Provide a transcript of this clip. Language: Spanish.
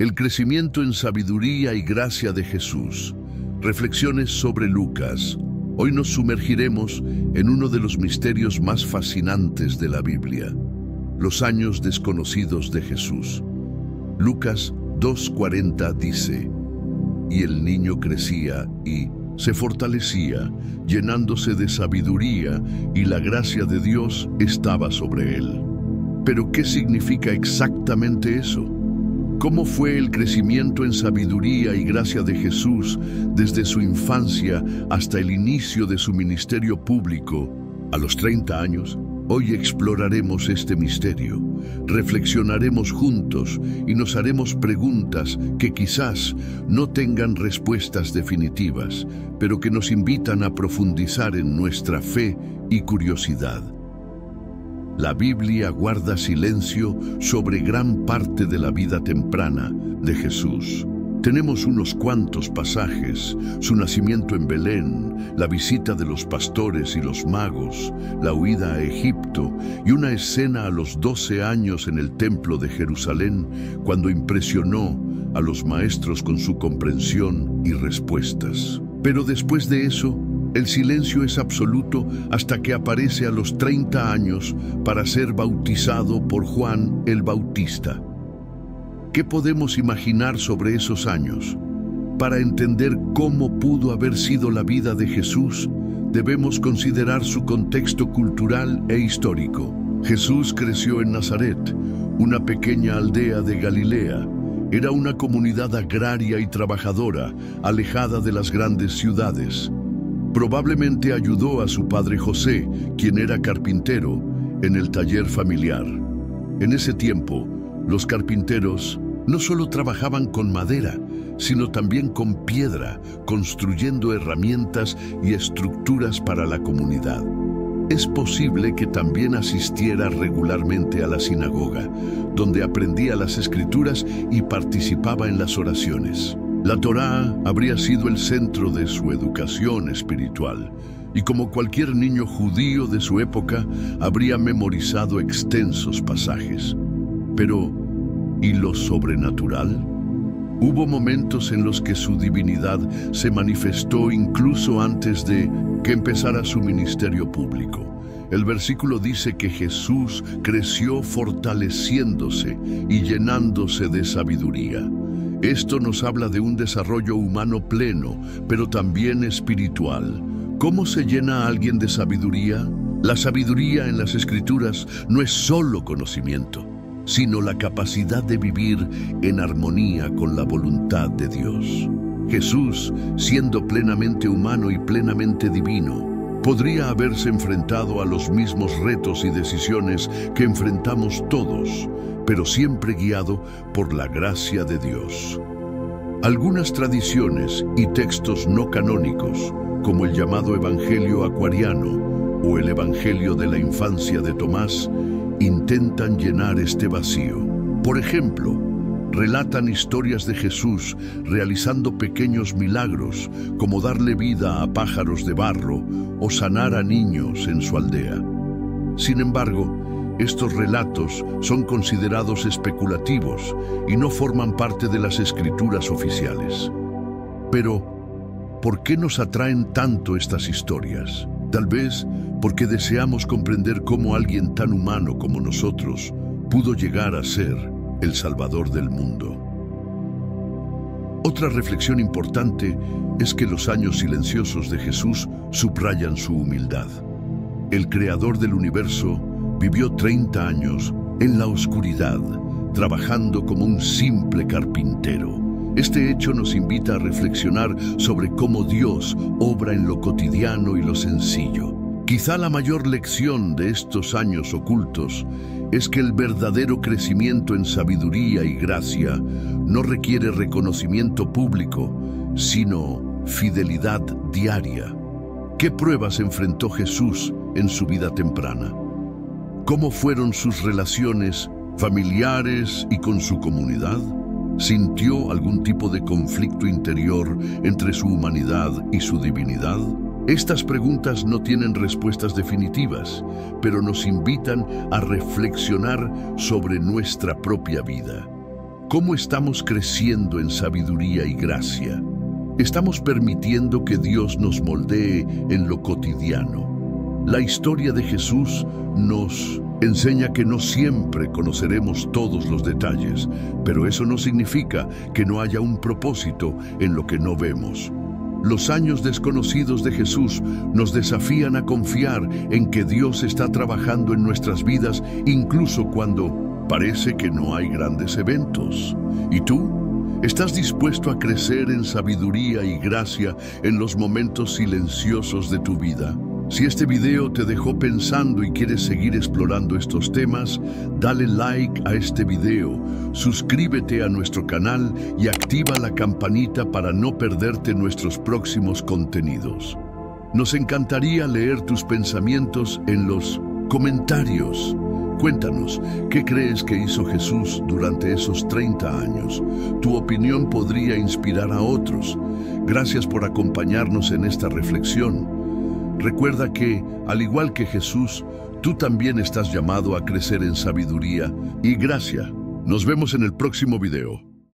El crecimiento en sabiduría y gracia de Jesús. Reflexiones sobre Lucas. Hoy nos sumergiremos en uno de los misterios más fascinantes de la Biblia, los años desconocidos de Jesús. Lucas 2:40 dice: y el niño crecía y se fortalecía, llenándose de sabiduría, y la gracia de Dios estaba sobre él. ¿Pero qué significa exactamente eso? ¿Cómo fue el crecimiento en sabiduría y gracia de Jesús desde su infancia hasta el inicio de su ministerio público a los 30 años? Hoy exploraremos este misterio, reflexionaremos juntos y nos haremos preguntas que quizás no tengan respuestas definitivas, pero que nos invitan a profundizar en nuestra fe y curiosidad. La Biblia guarda silencio sobre gran parte de la vida temprana de Jesús. Tenemos unos cuantos pasajes: su nacimiento en Belén, la visita de los pastores y los magos, la huida a Egipto y una escena a los 12 años en el templo de Jerusalén, cuando impresionó a los maestros con su comprensión y respuestas. Pero después de eso, el silencio es absoluto hasta que aparece a los 30 años para ser bautizado por Juan el Bautista. ¿Qué podemos imaginar sobre esos años? Para entender cómo pudo haber sido la vida de Jesús, debemos considerar su contexto cultural e histórico. Jesús creció en Nazaret, una pequeña aldea de Galilea. Era una comunidad agraria y trabajadora, alejada de las grandes ciudades. Probablemente ayudó a su padre José, quien era carpintero, en el taller familiar. En ese tiempo, los carpinteros no solo trabajaban con madera, sino también con piedra, construyendo herramientas y estructuras para la comunidad. Es posible que también asistiera regularmente a la sinagoga, donde aprendía las escrituras y participaba en las oraciones. La Torá habría sido el centro de su educación espiritual, y como cualquier niño judío de su época, habría memorizado extensos pasajes. Pero, ¿y lo sobrenatural? Hubo momentos en los que su divinidad se manifestó incluso antes de que empezara su ministerio público. El versículo dice que Jesús creció fortaleciéndose y llenándose de sabiduría. Esto nos habla de un desarrollo humano pleno, pero también espiritual. ¿Cómo se llena a alguien de sabiduría? La sabiduría en las Escrituras no es solo conocimiento, sino la capacidad de vivir en armonía con la voluntad de Dios. Jesús, siendo plenamente humano y plenamente divino, podría haberse enfrentado a los mismos retos y decisiones que enfrentamos todos, pero siempre guiado por la gracia de Dios. Algunas tradiciones y textos no canónicos, como el llamado Evangelio Acuariano o el Evangelio de la Infancia de Tomás, intentan llenar este vacío. Por ejemplo, relatan historias de Jesús realizando pequeños milagros, como darle vida a pájaros de barro o sanar a niños en su aldea. Sin embargo, estos relatos son considerados especulativos y no forman parte de las escrituras oficiales. Pero, ¿por qué nos atraen tanto estas historias? Tal vez porque deseamos comprender cómo alguien tan humano como nosotros pudo llegar a ser el Salvador del mundo. Otra reflexión importante es que los años silenciosos de Jesús subrayan su humildad. El Creador del universo vivió 30 años en la oscuridad, trabajando como un simple carpintero. Este hecho nos invita a reflexionar sobre cómo Dios obra en lo cotidiano y lo sencillo. Quizá la mayor lección de estos años ocultos es que el verdadero crecimiento en sabiduría y gracia no requiere reconocimiento público, sino fidelidad diaria. ¿Qué pruebas enfrentó Jesús en su vida temprana? ¿Cómo fueron sus relaciones familiares y con su comunidad? ¿Sintió algún tipo de conflicto interior entre su humanidad y su divinidad? Estas preguntas no tienen respuestas definitivas, pero nos invitan a reflexionar sobre nuestra propia vida. ¿Cómo estamos creciendo en sabiduría y gracia? ¿Estamos permitiendo que Dios nos moldee en lo cotidiano? La historia de Jesús nos enseña que no siempre conoceremos todos los detalles, pero eso no significa que no haya un propósito en lo que no vemos. Los años desconocidos de Jesús nos desafían a confiar en que Dios está trabajando en nuestras vidas, incluso cuando parece que no hay grandes eventos. ¿Y tú? ¿Estás dispuesto a crecer en sabiduría y gracia en los momentos silenciosos de tu vida? Si este video te dejó pensando y quieres seguir explorando estos temas, dale like a este video, suscríbete a nuestro canal y activa la campanita para no perderte nuestros próximos contenidos. Nos encantaría leer tus pensamientos en los comentarios. Cuéntanos, ¿qué crees que hizo Jesús durante esos 30 años? Tu opinión podría inspirar a otros. Gracias por acompañarnos en esta reflexión. Recuerda que, al igual que Jesús, tú también estás llamado a crecer en sabiduría y gracia. Nos vemos en el próximo video.